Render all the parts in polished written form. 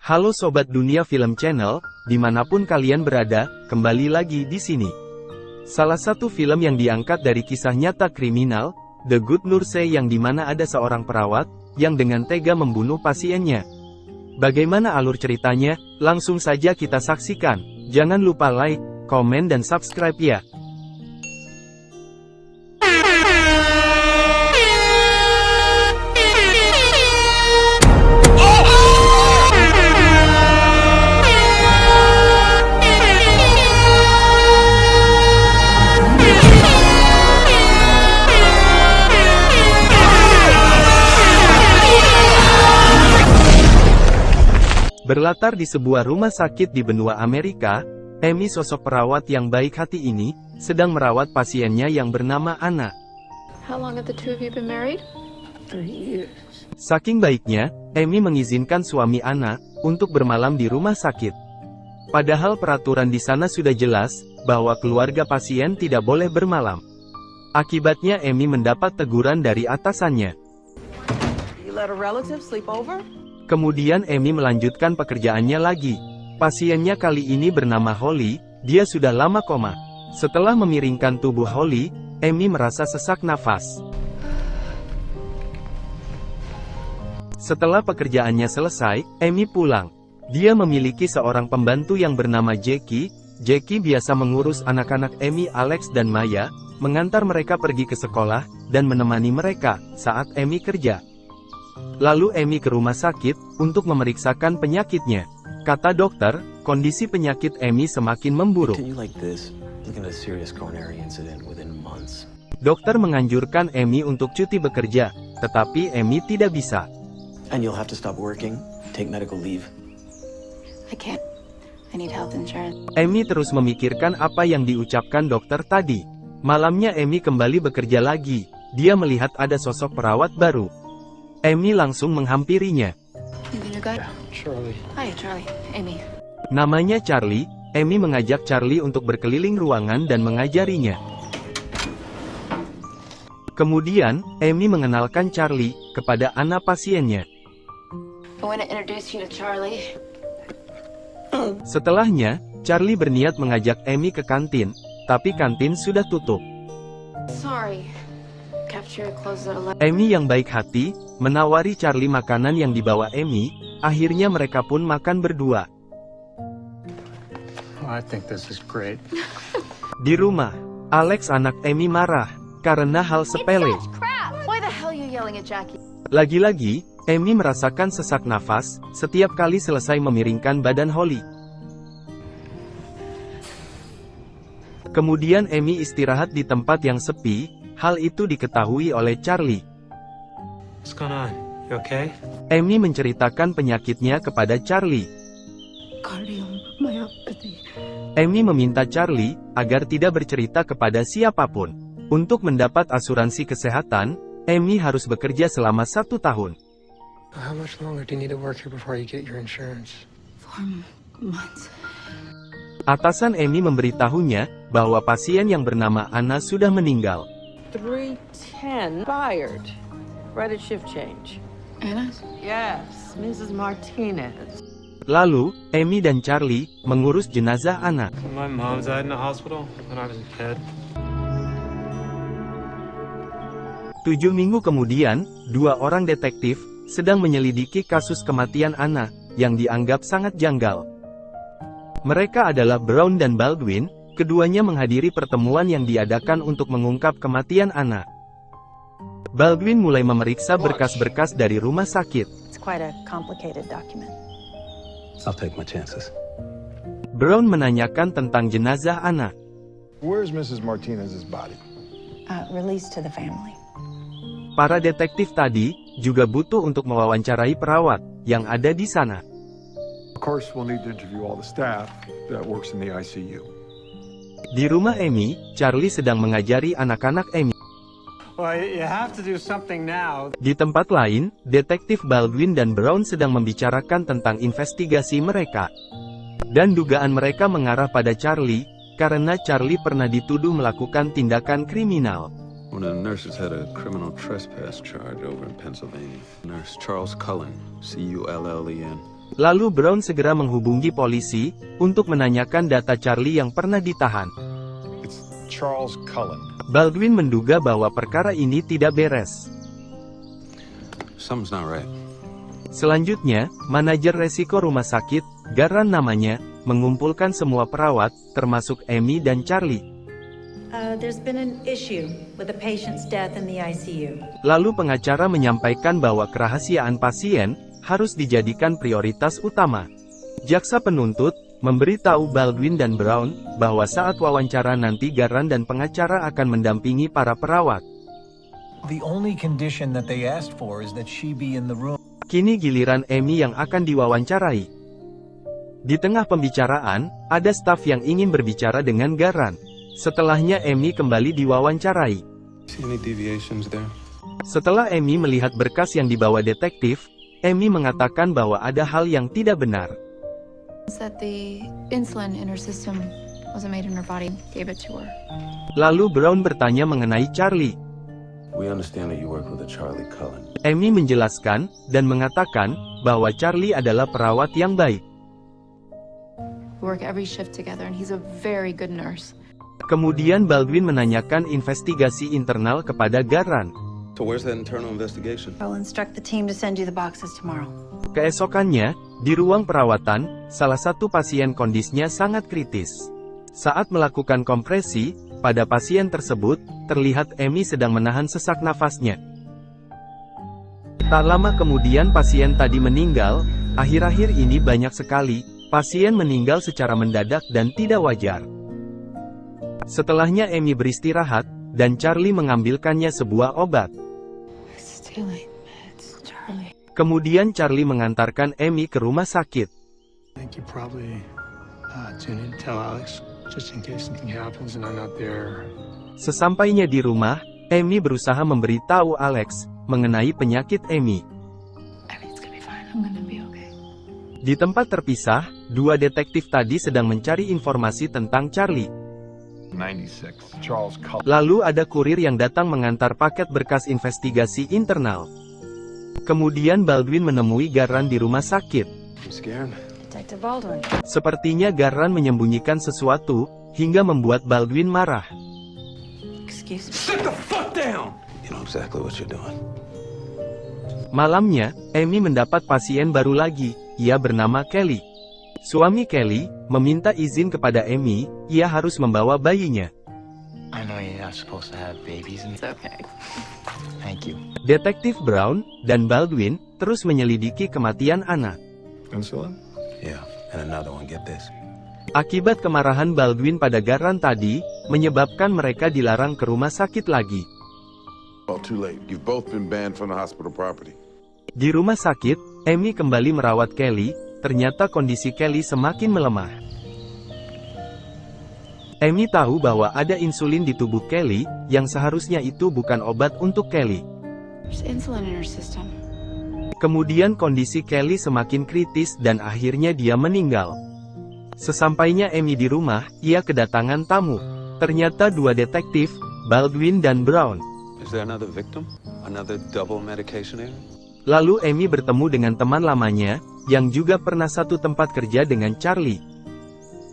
Halo Sobat Dunia Film Channel, dimanapun kalian berada, kembali lagi di sini. Salah satu film yang diangkat dari kisah nyata kriminal, The Good Nurse, yang dimana ada seorang perawat, yang dengan tega membunuh pasiennya. Bagaimana alur ceritanya? Langsung saja kita saksikan. Jangan lupa like, komen dan subscribe ya. Berlatar di sebuah rumah sakit di benua Amerika, Amy, sosok perawat yang baik hati ini, sedang merawat pasiennya yang bernama Anna. How long have the two of you been married? 3 years. Saking baiknya, Amy mengizinkan suami Anna untuk bermalam di rumah sakit. Padahal peraturan di sana sudah jelas bahwa keluarga pasien tidak boleh bermalam. Akibatnya Amy mendapat teguran dari atasannya. You let a relative sleep over? Kemudian Amy melanjutkan pekerjaannya lagi. Pasiennya kali ini bernama Holly, dia sudah lama koma. Setelah memiringkan tubuh Holly, Amy merasa sesak nafas. Setelah pekerjaannya selesai, Amy pulang. Dia memiliki seorang pembantu yang bernama Jackie. Jackie biasa mengurus anak-anak Amy, Alex dan Maya, mengantar mereka pergi ke sekolah, dan menemani mereka saat Amy kerja. Lalu Amy ke rumah sakit untuk memeriksakan penyakitnya. Kata dokter, kondisi penyakit Amy semakin memburuk. Dokter menganjurkan Amy untuk cuti bekerja, tetapi Amy tidak bisa. Amy terus memikirkan apa yang diucapkan dokter tadi. Malamnya Amy kembali bekerja lagi. Dia melihat ada sosok perawat baru. Amy langsung menghampirinya. Charlie. Hi, Charlie. Amy. Namanya Charlie. Amy mengajak Charlie untuk berkeliling ruangan dan mengajarinya. Kemudian, Amy mengenalkan Charlie kepada anak pasiennya. I want to introduce you to Charlie. Setelahnya, Charlie berniat mengajak Amy ke kantin, tapi kantin sudah tutup. Sorry. Cafeteria closes at 11. Amy yang baik hati, menawari Charlie makanan yang dibawa Amy. Akhirnya mereka pun makan berdua. I think this is great. Di rumah, Alex anak Amy marah karena hal sepele. Crap! Why the hell are you yelling at Jackie? Lagi-lagi, Amy merasakan sesak nafas setiap kali selesai memiringkan badan Holly. Kemudian Amy istirahat di tempat yang sepi. Hal itu diketahui oleh Charlie. What's going on? You okay? Amy menceritakan penyakitnya kepada Charlie. Cardiomyopathy. Amy meminta Charlie agar tidak bercerita kepada siapapun. Untuk mendapat asuransi kesehatan, Amy harus bekerja selama 1 tahun. How much longer do you need to work here before you get your insurance? 4 months. Atasan Amy memberitahunya bahwa pasien yang bernama Anna sudah meninggal. 3:10 fired. Right at shift change. Anna? Yes, Mrs. Martinez. Lalu, Amy dan Charlie mengurus jenazah Anna. My mom died in the hospital when I was a kid. 7 minggu kemudian, 2 orang detektif sedang menyelidiki kasus kematian Anna yang dianggap sangat janggal. Mereka adalah Brown dan Baldwin. Keduanya menghadiri pertemuan yang diadakan untuk mengungkap kematian Anna. Baldwin mulai memeriksa berkas-berkas dari rumah sakit. It's quite a complicated document. I'll take my chances. Brown menanyakan tentang jenazah Anna. Where's Mrs. Martinez's body? Released to the family. Para detektif tadi juga butuh untuk mewawancarai perawat yang ada di sana. Of course, we'll need to interview all the staff that works in the ICU. Di rumah Amy, Charlie sedang mengajari anak-anak Amy. Well, you have to do something now. Di tempat lain, detektif Baldwin dan Brown sedang membicarakan tentang investigasi mereka. Dan dugaan mereka mengarah pada Charlie, karena Charlie pernah dituduh melakukan tindakan kriminal. One of the nurses had a criminal trespass charge over in Pennsylvania. Nurse Charles Cullen, C-U-L-L-E-N. Lalu Brown segera menghubungi polisi untuk menanyakan data Charlie yang pernah ditahan. It's Charles Cullen. Baldwin menduga bahwa perkara ini tidak beres. Something's not right. Selanjutnya, manajer resiko rumah sakit, Garran namanya, mengumpulkan semua perawat, termasuk Amy dan Charlie. There's been an issue with a patient's death in the ICU. Lalu pengacara menyampaikan bahwa kerahasiaan pasien harus dijadikan prioritas utama. Jaksa penuntut memberitahu Baldwin dan Brown bahwa saat wawancara nanti Garran dan pengacara akan mendampingi para perawat. The only condition that they asked for is that she be in the room. Kini giliran Amy yang akan diwawancarai. Di tengah pembicaraan, ada staf yang ingin berbicara dengan Garran. Setelahnya Amy kembali diwawancarai. See any deviations there? Setelah Amy melihat berkas yang dibawa detektif, Amy mengatakan bahwa ada hal yang tidak benar. That the insulin in her system wasn't made in her body, gave it to her. Lalu Brown bertanya mengenai Charlie. We understand that you work with a Charlie Cullen. Amy menjelaskan, dan mengatakan, bahwa Charlie adalah perawat yang baik. We work every shift together and he's a very good nurse. Kemudian Baldwin menanyakan investigasi internal kepada Garran. So where's that internal investigation? I'll instruct the team to send you the boxes tomorrow. Keesokannya, di ruang perawatan, salah satu pasien kondisinya sangat kritis. Saat melakukan kompresi, pada pasien tersebut, terlihat Amy sedang menahan sesak nafasnya. Tak lama kemudian pasien tadi meninggal. Akhir-akhir ini banyak sekali pasien meninggal secara mendadak dan tidak wajar. Setelahnya Amy beristirahat, dan Charlie mengambilkannya sebuah obat. Stealing meds, Charlie. Kemudian Charlie mengantarkan Amy ke rumah sakit. I think you probably tune in, tell Alex, just in case something happens and I'm not there. Sesampainya di rumah, Amy berusaha memberitahu Alex mengenai penyakit Amy. Everything's gonna be fine. I'm gonna be okay. Di tempat terpisah, dua detektif tadi sedang mencari informasi tentang Charlie. 96. Charles Cullen. Lalu ada kurir yang datang mengantar paket berkas investigasi internal. Kemudian Baldwin menemui Garran di rumah sakit. You scared? Detective Baldwin. Sepertinya Garran menyembunyikan sesuatu, hingga membuat Baldwin marah. Excuse me. Sit the fuck down! You know exactly what you're doing. Malamnya, Amy mendapat pasien baru lagi, ia bernama Kelly. Suami Kelly meminta izin kepada Amy, ia harus membawa bayinya. I know you're not supposed to have babies and It's okay. thank you. Detektif Brown dan Baldwin terus menyelidiki kematian anak. Insulin? Yeah, and another one, get this. Akibat kemarahan Baldwin pada Garran tadi, menyebabkan mereka dilarang ke rumah sakit lagi. Well, too late. You've both been banned from the hospital property. Di rumah sakit, Amy kembali merawat Kelly, ternyata kondisi Kelly semakin melemah. Amy tahu bahwa ada insulin di tubuh Kelly, yang seharusnya itu bukan obat untuk Kelly. There's insulin in her system. Kemudian kondisi Kelly semakin kritis dan akhirnya dia meninggal. Sesampainya Amy di rumah, ia kedatangan tamu. Ternyata dua detektif, Baldwin dan Brown. Is there another victim? Another double medication error? Lalu Amy bertemu dengan teman lamanya, yang juga pernah satu tempat kerja dengan Charlie.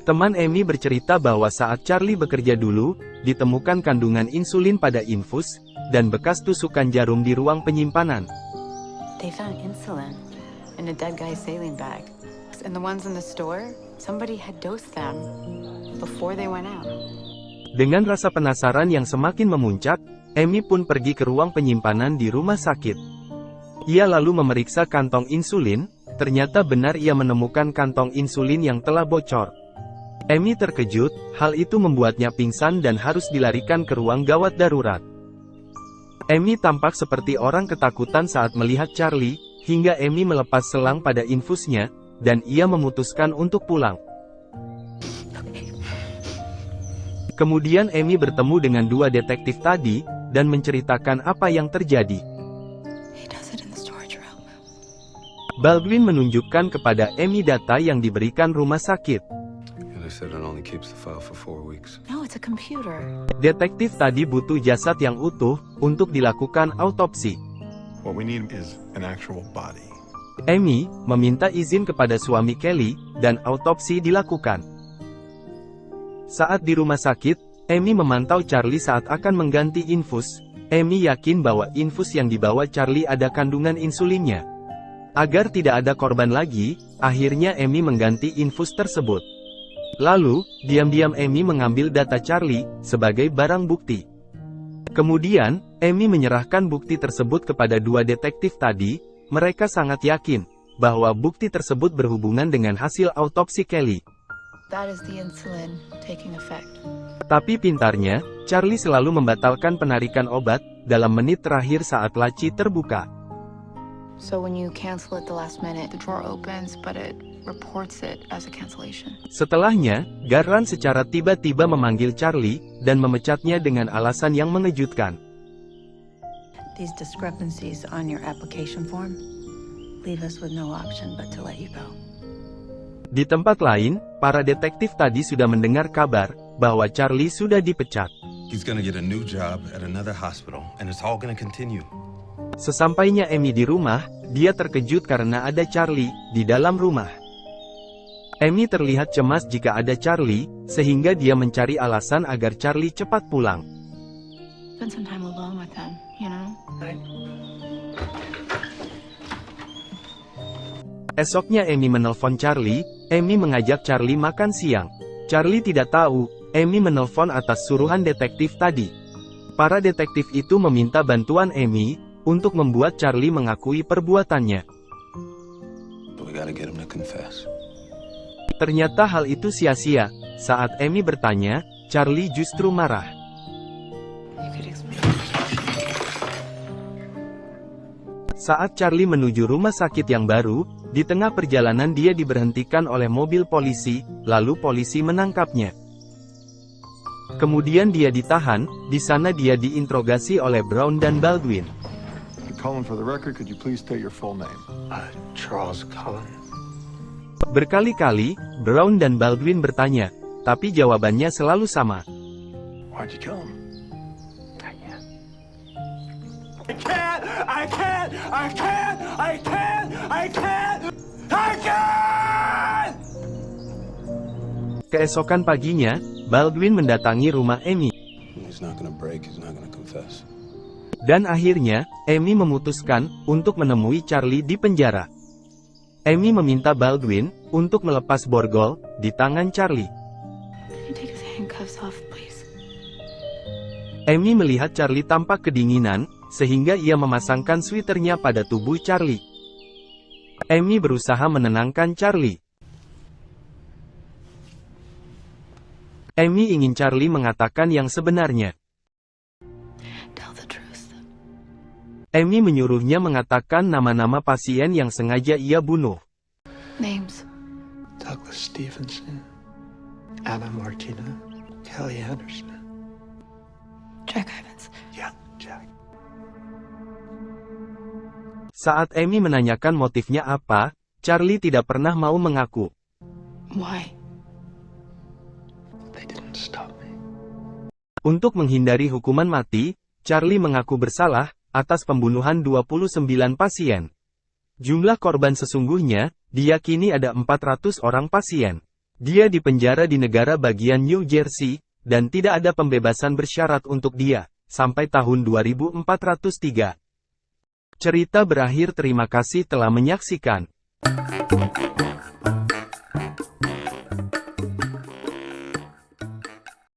Teman Amy bercerita bahwa saat Charlie bekerja dulu, ditemukan kandungan insulin pada infus, dan bekas tusukan jarum di ruang penyimpanan. They found insulin in a dead guy's saline bag. And the ones in the store, somebody had dosed them before they went out. Dengan rasa penasaran yang semakin memuncak, Amy pun pergi ke ruang penyimpanan di rumah sakit. Ia lalu memeriksa kantong insulin, ternyata benar ia menemukan kantong insulin yang telah bocor. Amy terkejut, hal itu membuatnya pingsan dan harus dilarikan ke ruang gawat darurat. Amy tampak seperti orang ketakutan saat melihat Charlie, hingga Amy melepas selang pada infusnya, dan ia memutuskan untuk pulang. Kemudian Amy bertemu dengan dua detektif tadi, dan menceritakan apa yang terjadi. He does it in the storage room. Baldwin menunjukkan kepada Amy data yang diberikan rumah sakit. There's said it only keeps the file for 4 weeks. No, it's a computer. Detektif tadi butuh jasad yang utuh untuk dilakukan autopsi. What we need is an actual body. Amy meminta izin kepada suami Kelly, dan autopsi dilakukan. Saat di rumah sakit, Amy memantau Charlie saat akan mengganti infus. Amy yakin bahwa infus yang dibawa Charlie ada kandungan insulinnya. Agar tidak ada korban lagi, akhirnya Amy mengganti infus tersebut. Lalu, diam-diam Amy mengambil data Charlie sebagai barang bukti. Kemudian, Amy menyerahkan bukti tersebut kepada dua detektif tadi. Mereka sangat yakin bahwa bukti tersebut berhubungan dengan hasil autopsi Kelly. That is the insulin taking effect. Tapi pintarnya, Charlie selalu membatalkan penarikan obat dalam menit terakhir saat laci terbuka. So when you cancel at the last minute, the drawer opens, but it reports it as a cancellation. Setelahnya, Garland secara tiba-tiba memanggil Charlie dan memecatnya dengan alasan yang mengejutkan. These discrepancies on your application form leave us with no option but to let you go. Di tempat lain, para detektif tadi sudah mendengar kabar bahwa Charlie sudah dipecat. He's gonna get a new job at another hospital, and it's all gonna continue. Sesampainya Amy di rumah, dia terkejut karena ada Charlie di dalam rumah. Amy terlihat cemas jika ada Charlie, sehingga dia mencari alasan agar Charlie cepat pulang. Spend some time alone with them, you know? Esoknya Amy menelpon Charlie. Amy mengajak Charlie makan siang. Charlie tidak tahu, Amy menelpon atas suruhan detektif tadi. Para detektif itu meminta bantuan Amy untuk membuat Charlie mengakui perbuatannya. We gotta get him to confess. Ternyata hal itu sia-sia. Saat Amy bertanya, Charlie justru marah. Saat Charlie menuju rumah sakit yang baru, di tengah perjalanan dia diberhentikan oleh mobil polisi, lalu polisi menangkapnya. Kemudian dia ditahan. Di sana dia diinterogasi oleh Brown dan Baldwin. Cullen, for the record, could you please state your full name? Charles Cullen. Berkali-kali, Brown dan Baldwin bertanya, tapi jawabannya selalu sama. Why'd you kill him? Keesokan paginya, Baldwin mendatangi rumah Amy. He's not gonna break, he's not gonna confess. Dan akhirnya, Amy memutuskan untuk menemui Charlie di penjara. Amy meminta Baldwin untuk melepas borgol di tangan Charlie. Can you take his handcuffs off, please? Amy melihat Charlie tampak kedinginan, sehingga ia memasangkan sweaternya pada tubuh Charlie. Amy berusaha menenangkan Charlie. Amy ingin Charlie mengatakan yang sebenarnya. Tell the truth. Amy menyuruhnya mengatakan nama-nama pasien yang sengaja ia bunuh. Names. Douglas Stevenson, Anna Martina, Kelly Anderson. Jack Ivans. Yeah, Jack. Saat Amy menanyakan motifnya apa, Charlie tidak pernah mau mengaku. Why? They didn't stop me. Untuk menghindari hukuman mati, Charlie mengaku bersalah atas pembunuhan 29 pasien. Jumlah korban sesungguhnya diyakini ada 400 orang pasien. Dia dipenjara di negara bagian New Jersey, dan tidak ada pembebasan bersyarat untuk dia, sampai tahun 2403. Cerita berakhir. Terima kasih telah menyaksikan.